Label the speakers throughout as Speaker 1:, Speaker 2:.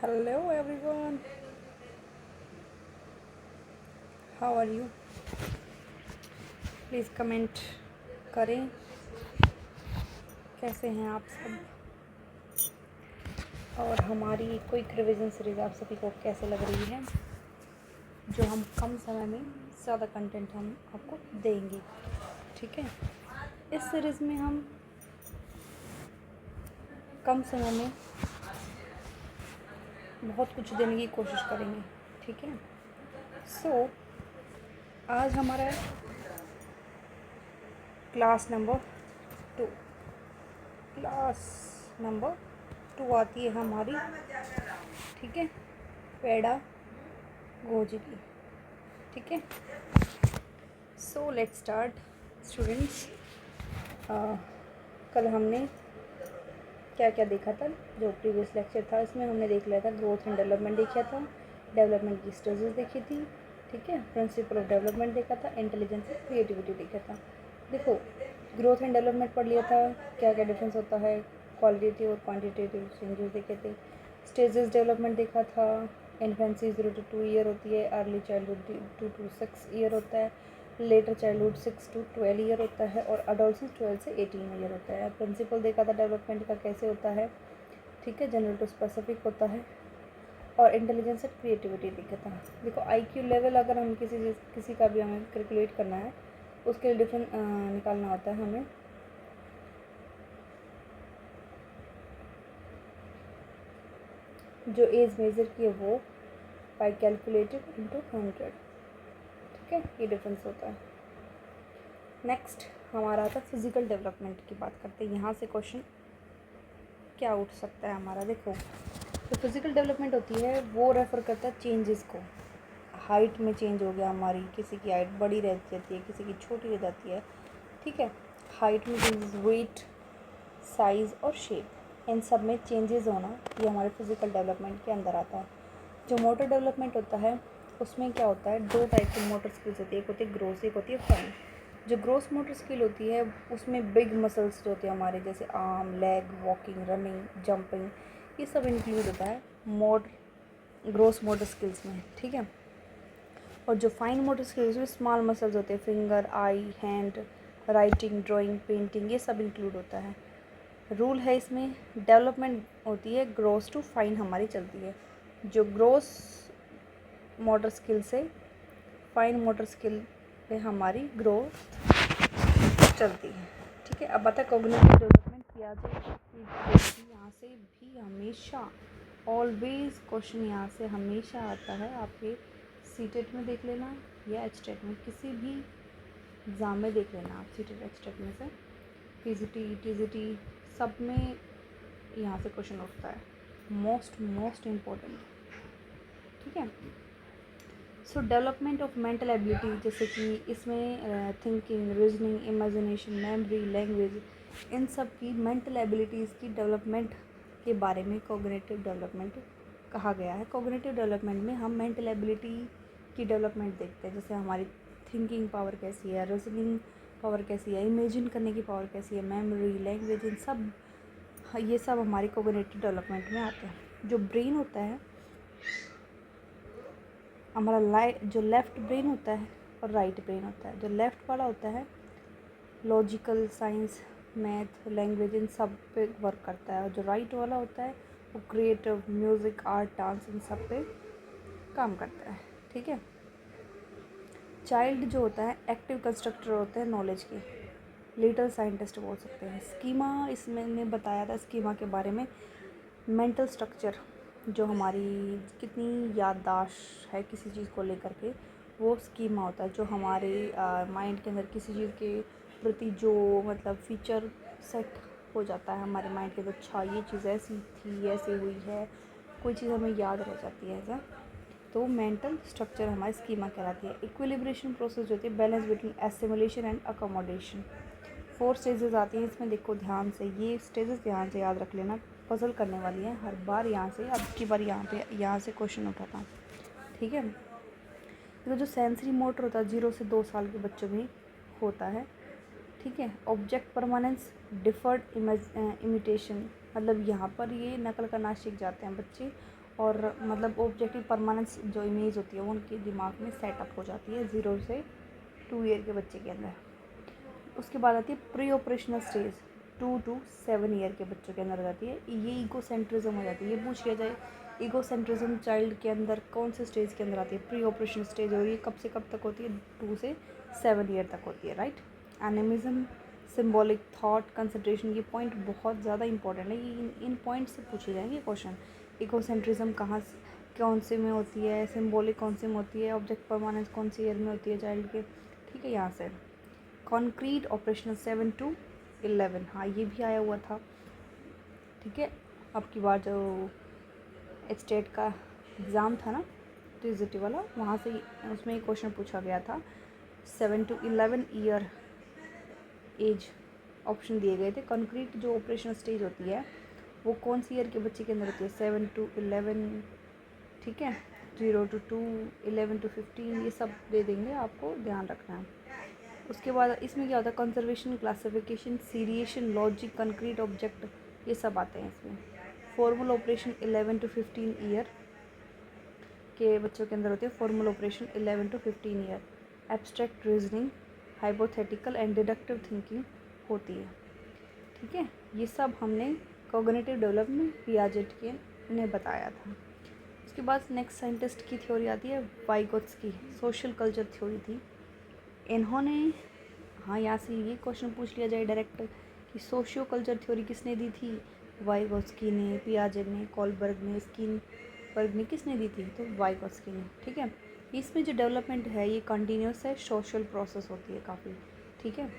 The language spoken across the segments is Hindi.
Speaker 1: Hello everyone, how are you? Please comment करें कैसे हैं आप सब, और हमारी क्विक रिवीजन सीरीज़ आप सभी को कैसे लग रही है, जो हम कम समय में ज़्यादा कंटेंट हम आपको देंगे। ठीक है, इस सीरीज़ में हम कम समय में बहुत कुछ देने की कोशिश करेंगे। ठीक है, सो आज हमारा क्लास नंबर 2 आती है हमारी। ठीक है, पेडागोजी की। ठीक है, सो लेट्स स्टार्ट स्टूडेंट्स। कल हमने क्या क्या देखा था, जो प्रीवियस लेक्चर था इसमें हमने देख लिया था ग्रोथ एंड डेवलपमेंट देखा था, डेवलपमेंट की स्टेजेस देखी थी। ठीक है, प्रिंसिपल ऑफ डेवलपमेंट देखा था, इंटेलिजेंस एंड क्रिएटिविटी देखा था। देखो, ग्रोथ एंड डेवलपमेंट पढ़ लिया था, क्या क्या डिफरेंस होता है, क्वालिटेटिव और क्वांटिटेटिव चेंजेस देखे थे। स्टेजेस डेवलपमेंट देखा था, इन्फेंसी 0 to 2 ईयर होती है, अर्ली चाइल्डहुड 2 to 6 ईयर होता है, लेटर चाइल्डहुड 6 to 12 ईयर होता है, और अडोलसेंस 12 से 18 ईयर होता है। प्रिंसिपल देखा था डेवलपमेंट का कैसे होता है। ठीक है, जनरल टू स्पेसिफिक होता है, और इंटेलिजेंस एंड क्रिएटिविटी देखा था। देखो, IQ लेवल अगर हम किसी का भी हमें कैलकुलेट करना है, उसके लिए डिफरेंट निकालना होता है हमें। जो एज मेजर की है वो बाई कैलकुलेटेड इंटू 100। ठीक है, ये डिफरेंस होता है। नेक्स्ट हमारा आता है फिजिकल डेवलपमेंट की बात करते हैं। यहाँ से क्वेश्चन क्या उठ सकता है हमारा। देखो, तो फिजिकल डेवलपमेंट होती है वो रेफ़र करता है चेंजेस को। हाइट में चेंज हो गया हमारी, किसी की हाइट बड़ी रह जाती है, किसी की छोटी रह जाती है। ठीक है, हाइट में चेंजेस, वेट, साइज़ और शेप, इन सब में चेंजेस होना ये हमारे फिजिकल डेवलपमेंट के अंदर आता है। जो मोटर डेवलपमेंट होता है उसमें क्या होता है, 2 टाइप की मोटर स्किल्स होती है, एक होती है ग्रोस, एक होती है फाइन। जो ग्रोस मोटर स्किल होती है उसमें बिग मसल्स जो होते हैं हमारे, जैसे arm, leg, walking, running, jumping, ये सब इंक्लूड होता है ग्रोस मोटर स्किल्स में। ठीक है, और जो फाइन मोटर स्किल्स में स्मॉल मसल्स होते हैं, फिंगर, आई, हैंड, राइटिंग, ड्राइंग, पेंटिंग, ये सब इंक्लूड होता है। रूल है इसमें, डेवलपमेंट होती है ग्रोस टू फाइन हमारी चलती है। जो ग्रोस मोटर स्किल से फाइन मोटर स्किल पे हमारी ग्रोथ चलती है। ठीक है, अब बता कॉग्निटिव डेवलपमेंट किया जाए, यहाँ से भी हमेशा ऑलवेज क्वेश्चन यहाँ से हमेशा आता है। आपके सीटेट में देख लेना या एचटेट में, किसी भी एग्ज़ाम में देख लेना आप, सीटेट एचटेट में से, पीजीटी, टीजीटी, सब में यहाँ से क्वेश्चन उठता है, मोस्ट इम्पोर्टेंट। ठीक है, so development of mental ability, जैसे कि इसमें thinking, reasoning, imagination, memory, language, इन सब की मेंटल एबिलिटीज़ की डेवलपमेंट के बारे में कॉग्निटिव डेवलपमेंट कहा गया है। कॉग्निटिव डेवलपमेंट में हम मेंटल एबिलिटी की डेवलपमेंट देखते हैं, जैसे हमारी थिंकिंग पावर कैसी है, रीजनिंग पावर कैसी है, इमेजिन करने की पावर कैसी है, मेमोरी, लैंग्वेज, इन सब, ये सब हमारी कॉग्निटिव डेवलपमेंट में आते हैं। जो ब्रेन होता है हमारा, जो लेफ़्ट ब्रेन होता है और राइट ब्रेन होता है। जो लेफ़्ट वाला होता है लॉजिकल, साइंस, मैथ, लैंग्वेज, इन सब पे वर्क करता है, और जो राइट वाला होता है वो क्रिएटिव, म्यूज़िक, आर्ट, डांस, इन सब पे काम करता है। ठीक है, चाइल्ड जो होता है एक्टिव कंस्ट्रक्टर होते हैं नॉलेज के, लिटिल साइंटिस्ट बोल सकते हैं। स्कीमा, इसमें मैंने बताया था स्कीमा के बारे में, मेंटल स्ट्रक्चर, जो हमारी कितनी याददाश्त है किसी चीज़ को लेकर के, वो स्कीमा होता है। जो हमारे माइंड के अंदर किसी चीज़ के प्रति जो मतलब फीचर सेट हो जाता है हमारे माइंड के अंदर, अच्छा ये चीज़ ऐसी थी, ऐसी हुई है, कोई चीज़ हमें याद रह जाती है ऐसा, तो मेंटल स्ट्रक्चर हमारी स्कीमा कहलाती है। इक्विलिब्रेशन प्रोसेस होती है, balance between assimilation and accommodation. 4 stages आती हैं इसमें, देखो ध्यान से, ये स्टेजेस ध्यान से याद रख लेना, पजल करने वाली है हर बार। यहाँ से अब की बार यहाँ से क्वेश्चन उठाता हूँ। ठीक है, तो जो सेंसरी मोटर होता है 0 से 2 साल के बच्चों में होता है। ठीक है, ऑब्जेक्ट परमानेंस, डिफर्ड इमिटेशन, मतलब यहाँ पर ये नकल करना सीख जाते हैं बच्चे, और मतलब ऑब्जेक्टिव परमानेंस जो इमेज होती है वो उनके दिमाग में सेटअप हो जाती है 0 से 2 ईयर के बच्चे के अंदर। उसके बाद आती है pre operational stage, 2 to 7 year के बच्चों के अंदर जाती है। ये ईगो सेंट्रिज्म हो जाती है। ये पूछ लिया जाए ईगो सेंट्रिज्म चाइल्ड के अंदर कौन से स्टेज के अंदर आती है, प्री ऑपरेशनल स्टेज, और ये कब से कब तक होती है, 2 से 7 ईयर तक होती है, right. Animism, symbolic thought, concentration, ये पॉइंट बहुत ज़्यादा इंपॉर्टेंट है। ये इन पॉइंट से पूछे जाएंगे क्वेश्चन। इकोसेंट्रिज्म कहाँ से कौन से में होती है, सिम्बॉलिक कौन से में होती है, ऑब्जेक्ट परमानेंस कौन सी ईयर में होती है चाइल्ड के, ठीक है। यहाँ से कॉन्क्रीट ऑपरेशनल 7 to 11, हाँ ये भी आया हुआ था, ठीक है। अब की बार जो स्टेट का एग्ज़ाम था ना टीजीटी वाला, वहाँ से उसमें एक क्वेश्चन पूछा गया था। 7 to 11 ईयर एज ऑप्शन दिए गए थे। कंक्रीट जो ऑपरेशनल स्टेज होती है वो कौन सी ईयर के बच्चे के अंदर होती है, 7 to 11, ठीक है। 0 to 2, 11 to 15, ये सब दे देंगे, आपको ध्यान रखना है। उसके बाद इसमें क्या होता है, conservation, classification, seriation, logic, concrete object, ये सब आते हैं इसमें। फॉर्मल ऑपरेशन 11 to 15 ईयर के बच्चों के अंदर होती है formal operation 11 to 15 year. Abstract reasoning, hypothetical and deductive thinking होती है, ठीक है। ये सब हमने कॉग्निटिव डेवलपमेंट पियाजेट के ने बताया था। उसके बाद नेक्स्ट साइंटिस्ट की थ्योरी आती है वाइगोत्स्की, सोशल कल्चर थ्योरी थी इन्होंने। हाँ यहाँ से ये क्वेश्चन पूछ लिया जाए डायरेक्ट कि सोशियो कल्चर थ्योरी किसने दी थी, वाइगोत्स्की ने, पियाजेट ने, कोलबर्ग ने, स्किनबर्ग ने, किसने दी थी, तो वाइगोत्स्की ने, ठीक है। इसमें जो डेवलपमेंट है ये कंटिन्यूस है, सोशल प्रोसेस होती है काफ़ी, ठीक है।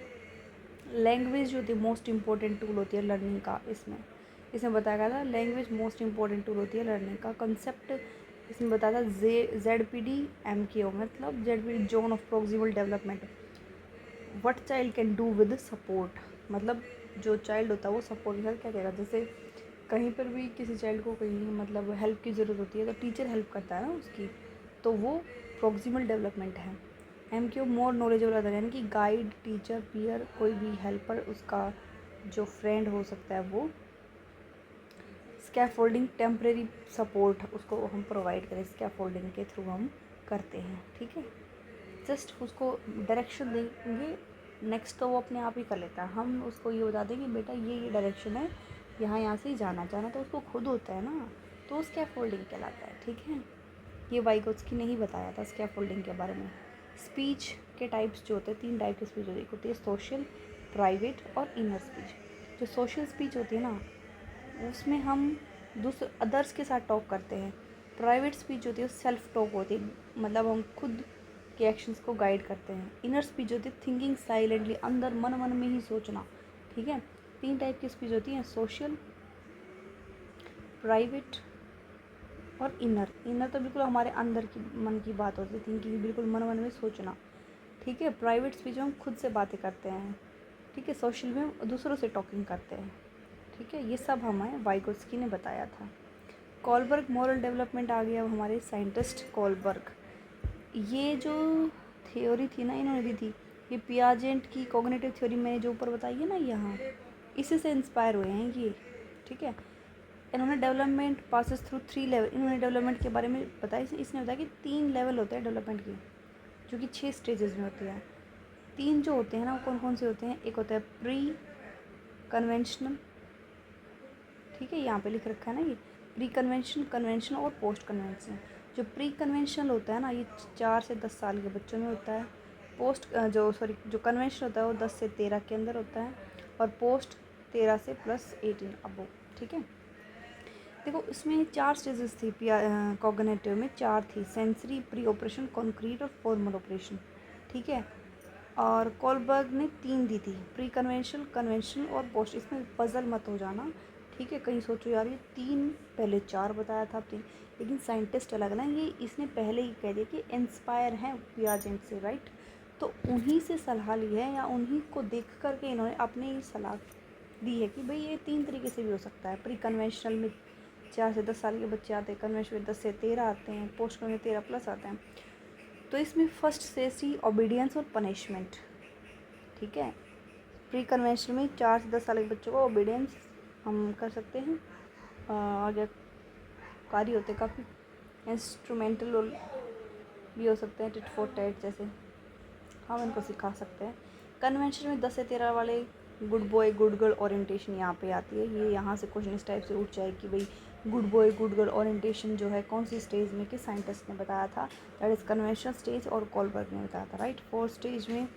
Speaker 1: लैंग्वेज जो होती है मोस्ट इम्पोर्टेंट टूल होती है लर्निंग का, इसमें बताया गया था लैंग्वेज मोस्ट इम्पोर्टेंट टूल होती है लर्निंग का। कंसेप्ट इसमें बताया था ZPD-MKO, मतलब ZPD zone of proximal development, what child can do with support, मतलब जो चाइल्ड होता है वो सपोर्ट के साथ क्या करेगा। जैसे कहीं पर भी किसी चाइल्ड को कहीं मतलब हेल्प की ज़रूरत होती है तो टीचर हेल्प करता है ना उसकी, तो वो प्रॉक्सिमल डेवलपमेंट है। MKO मोर नॉलेजेबल अदर, यानी कि गाइड, टीचर, पीयर, कोई भी हेल्पर, उसका जो फ्रेंड हो सकता है वो। स्कैफोल्डिंग, टेम्परेरी सपोर्ट उसको हम प्रोवाइड करें, स्कैफोल्डिंग के थ्रू हम करते हैं, ठीक है। जस्ट उसको डायरेक्शन देंगे, नेक्स्ट तो वो अपने आप ही कर लेता है। हम उसको ये बता दें कि बेटा ये डायरेक्शन है, यहाँ से ही जाना तो उसको खुद होता है ना, तो स्कैफोल्डिंग कहलाता है, ठीक है। ये वाइगोत्स्की ने ही बताया था स्कैफोल्डिंग के बारे में। स्पीच के टाइप्स जो होते हैं, 3 टाइप की स्पीच होती है, सोशल, प्राइवेट और इनर स्पीच। जो सोशल स्पीच होती है ना उसमें हम दूसरे अदर्स के साथ टॉक करते हैं। प्राइवेट स्पीच होती है सेल्फ टॉक होती है, मतलब हम खुद के एक्शंस को गाइड करते हैं। इनर स्पीच होती है थिंकिंग साइलेंटली, अंदर मन में ही सोचना, ठीक है। 3 टाइप की स्पीच होती है, सोशल, प्राइवेट और इनर तो बिल्कुल हमारे अंदर की मन की बात होती है, थिंकिंग बिल्कुल मन में सोचना, ठीक है। प्राइवेट स्पीच में हम खुद से बातें करते हैं, ठीक है। सोशल में दूसरों से टॉकिंग करते हैं, ठीक है। ये सब हमें वाइगोत्स्की ने बताया था। कोलबर्ग मॉरल डेवलपमेंट आ गया, हमारे साइंटिस्ट कोलबर्ग। ये जो थ्योरी थी ना इन्होंने दी थी, ये पियाजेंट की कॉग्निटिव थ्योरी मैंने जो ऊपर बताई है ना यहाँ, इसी से इंस्पायर हुए हैं ये, ठीक है। इन्होंने डेवलपमेंट पासिस थ्रू 3 लेवल, इन्होंने डेवलपमेंट के बारे में बताया। इसने बताया कि 3 लेवल होते हैं डेवलपमेंट की, जो कि 6 स्टेजेस में होती है। 3 जो होते हैं ना वो कौन कौन से होते हैं, एक होता है प्री कन्वेंशनल, ठीक है, यहाँ पे लिख रखा है ना, ये प्री कन्वेंशन, कन्वेंशन और पोस्ट कन्वेंशन। जो प्री कन्वेंशनल होता है ना ये 4 से 10 साल के बच्चों में होता है। जो कन्वेंशन होता है वो 10 से 13 के अंदर होता है, और पोस्ट 13 से +18 अबो, ठीक है। देखो इसमें 4 स्टेजेस थी कॉग्निटिव में, 4 थी, सेंसरी, प्री ऑपरेशन, कॉन्क्रीट और फॉर्मल ऑपरेशन, ठीक है। और कोलबर्ग ने 3 दी थी, प्री कन्वेंशनल, कन्वेंशनल और पोस्ट। इसमें पजल मत हो जाना, ठीक है। कहीं सोचो यार ये 3 पहले 4 बताया था 3, लेकिन साइंटिस्ट अलग ना, ये इसने पहले ही कह दिया कि इंस्पायर हैं पियाजेंट से, राइट। तो उन्हीं से सलाह ली है या उन्हीं को देख करके इन्होंने अपनी ही सलाह दी है कि भाई ये 3 तरीके से भी हो सकता है। प्री कन्वेंशनल में 4 से 10 साल के बच्चे आते हैं, कन्वेंशनल में 10 से 13 आते हैं, पोस्ट में 13+ आते हैं। तो इसमें फर्स्ट स्टेज थी ओबीडियंस और पनिशमेंट, ठीक है। प्री कन्वेंशन में 4 से 10 साल के बच्चों को ओबीडियंस हम कर सकते हैं, आगे परोपकारी होते हैं, काफ़ी इंस्ट्रूमेंटल भी हो सकते हैं, टिट फॉर टैट जैसे हम इनको सिखा सकते हैं। कन्वेंशन में 10 से 13 वाले good boy good girl orientation यहाँ पे आती है। ये यहाँ से क्वेश्चन इस टाइप से उठ जाए कि भाई good boy good girl orientation जो है कौन सी स्टेज में किस साइंटिस्ट ने बताया था, दैट इज़ कन्वेंशनल स्टेज और कोलबर्ग ने बताया था, राइट। 4 स्टेज में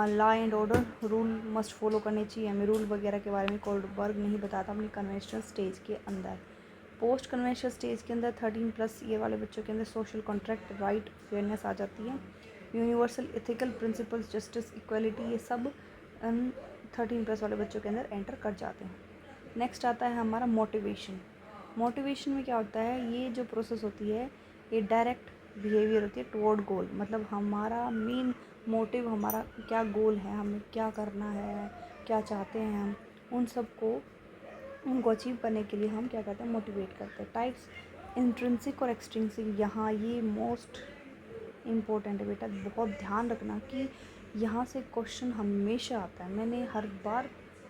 Speaker 1: law and order rule must follow करने चाहिए, हमें रूल वगैरह के बारे में कोलबर्ग नहीं बताया था अपनी कन्वेंशनल स्टेज के अंदर। पोस्ट कन्वेंशनल स्टेज के अंदर 13+ ईयर वाले बच्चों के अंदर सोशल कॉन्ट्रैक्ट, राइट, फेयरनेस आ जाती है। Universal ethical principles, justice, equality, ये सब 13+ वाले बच्चों के अंदर एंटर कर जाते हैं। नेक्स्ट आता है हमारा मोटिवेशन। मोटिवेशन में क्या होता है, ये जो प्रोसेस होती है ये डायरेक्ट बिहेवियर होती है टुवर्ड गोल, मतलब हमारा मेन मोटिव, हमारा क्या गोल है, हमें क्या करना है, क्या चाहते हैं हम, उन सब को उनको अचीव करने के लिए हम क्या करते हैं, मोटिवेट करते हैं। टाइप्स इंट्रिंसिक और एक्सट्रिंसिक, यहाँ ये मोस्ट इम्पोर्टेंट है बेटा, बहुत ध्यान रखना कि यहाँ से क्वेश्चन हमेशा आता है। मैंने हर बार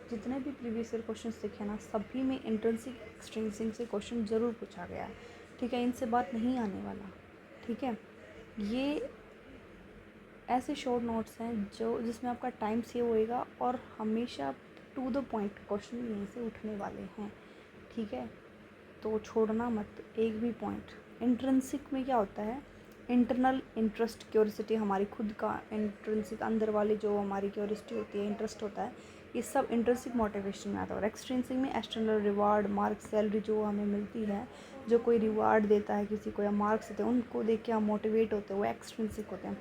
Speaker 1: जितने भी प्रीवियस ईयर क्वेश्चन देखे ना, सभी में इंट्रिंसिक एक्सट्रिंसिक से क्वेश्चन ज़रूर पूछा गया है, ठीक है, इनसे बात नहीं आने वाला, ठीक है। ये ऐसे शॉर्ट नोट्स हैं जो जिसमें आपका टाइम सेव होएगा और हमेशा टू द पॉइंट क्वेश्चन यहीं से उठने वाले हैं, ठीक है, तो छोड़ना मत एक भी पॉइंट। इंट्रिंसिक में क्या होता है, इंटरनल इंटरेस्ट, क्यूरियोसिटी, हमारी खुद का इंट्रिंसिक अंदर वाली जो हमारी क्यूरियोसिटी होती है, इंटरेस्ट होता है, ये सब इंट्रिंसिक मोटिवेशन में आता है। और एक्सट्रिंसिक में एक्सटर्नल रिवार्ड, मार्क्स, सैलरी जो हमें मिलती है, जो कोई रिवार्ड देता है किसी को या मार्क्स देते हैं, उनको देख के हम मोटिवेट होते हैं, वो एक्सट्रिंसिक होते हैं।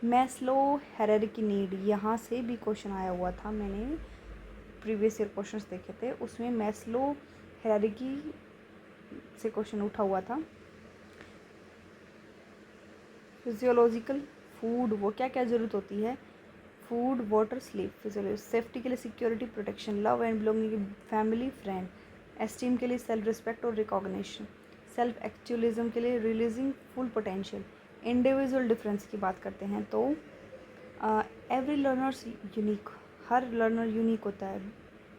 Speaker 1: मैस्लो हायरार्की नीड, यहाँ से भी क्वेश्चन आया हुआ था, मैंने प्रीवियस ईयर क्वेश्चंस देखे थे, उसमें मैस्लो हायरार्की से क्वेश्चन उठा हुआ था। फिजियोलॉजिकल, फूड, वो क्या क्या ज़रूरत होती है, food, water, sleep, physiology, safety के लिए security, protection, love and belonging, family, friend, esteem के लिए सेल्फ रिस्पेक्ट और रिकॉग्निशन, सेल्फ एक्चुअलिज्म के लिए releasing full potential. Individual difference की बात करते हैं तो एवरी लर्नर्स यूनिक, हर लर्नर यूनिक होता है,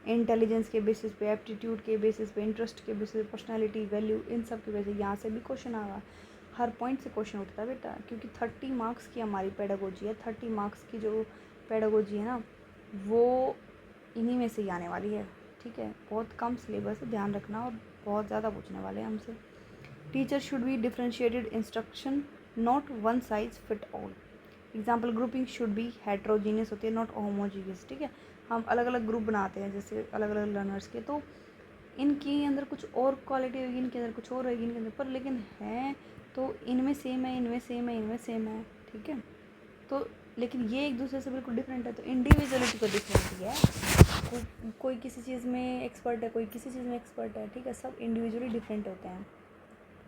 Speaker 1: इंटेलिजेंस के बेसिस पे, एप्टीट्यूड के बेसिस पे, इंटरेस्ट के बेसिस पे, पर्सनैलिटी, वैल्यू, इन सब की वजह से यहाँ से भी क्वेश्चन आएगा, हर पॉइंट से क्वेश्चन उठता है बेटा, क्योंकि 30 मार्क्स की हमारी पेडागोजी है, 30 मार्क्स की जो पेडागोजी है ना, वो इन्हीं में से ही आने वाली है, ठीक है। बहुत कम सिलेबस है, ध्यान रखना, और बहुत ज़्यादा पूछने वाले हैं हमसे। Teacher should be differentiated instruction, not one size fit all. Example, grouping should be heterogeneous होती है, नॉट होमोजीनियस, ठीक है। हम अलग अलग ग्रुप बनाते हैं जैसे अलग अलग लर्नर्स के, तो इनके अंदर कुछ और क्वालिटी होगी, इनके अंदर कुछ और होगी, इनके अंदर पर लेकिन है तो इनमें सेम है, इनमें सेम है, इनमें सेम है, ठीक है। तो लेकिन ये एक दूसरे से बिल्कुल डिफरेंट है, तो इंडिविजुअलिटी तो डिफरेंट ही है, कोई किसी चीज़ में एक्सपर्ट है, कोई किसी चीज़ में एक्सपर्ट है, ठीक है, सब इंडिविजुअली डिफरेंट होते हैं,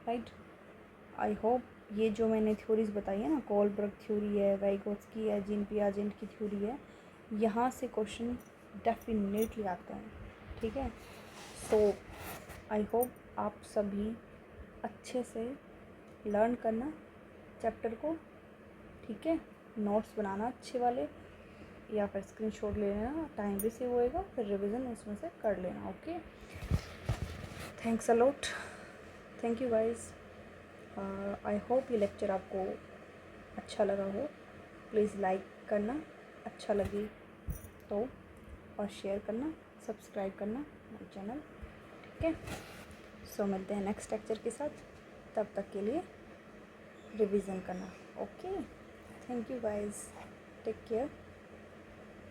Speaker 1: राइट। आई होप ये जो मैंने थ्योरीज बताई है ना, कोलबर्ग थ्योरी है, वाइगोत्स्की है, जीन पियाजेंट की थ्योरी है, यहाँ से क्वेश्चन डेफिनेटली आते हैं, ठीक है। सो आई होप आप सभी अच्छे से लर्न करना चैप्टर को, ठीक है, नोट्स बनाना अच्छे वाले, या फिर स्क्रीनशॉट ले लेना, टाइम भी सेव होएगा, फिर रिवीजन उसमें से कर लेना, okay. Thanks a lot, thank you guys. I hope ये लेक्चर आपको अच्छा लगा हो, प्लीज़ लाइक करना अच्छा लगे तो, और शेयर करना, सब्सक्राइब करना मेरे चैनल, ठीक है। सो मिलते हैं नेक्स्ट लेक्चर के साथ, तब तक के लिए रिवीजन करना, okay. Thank you guys, take care.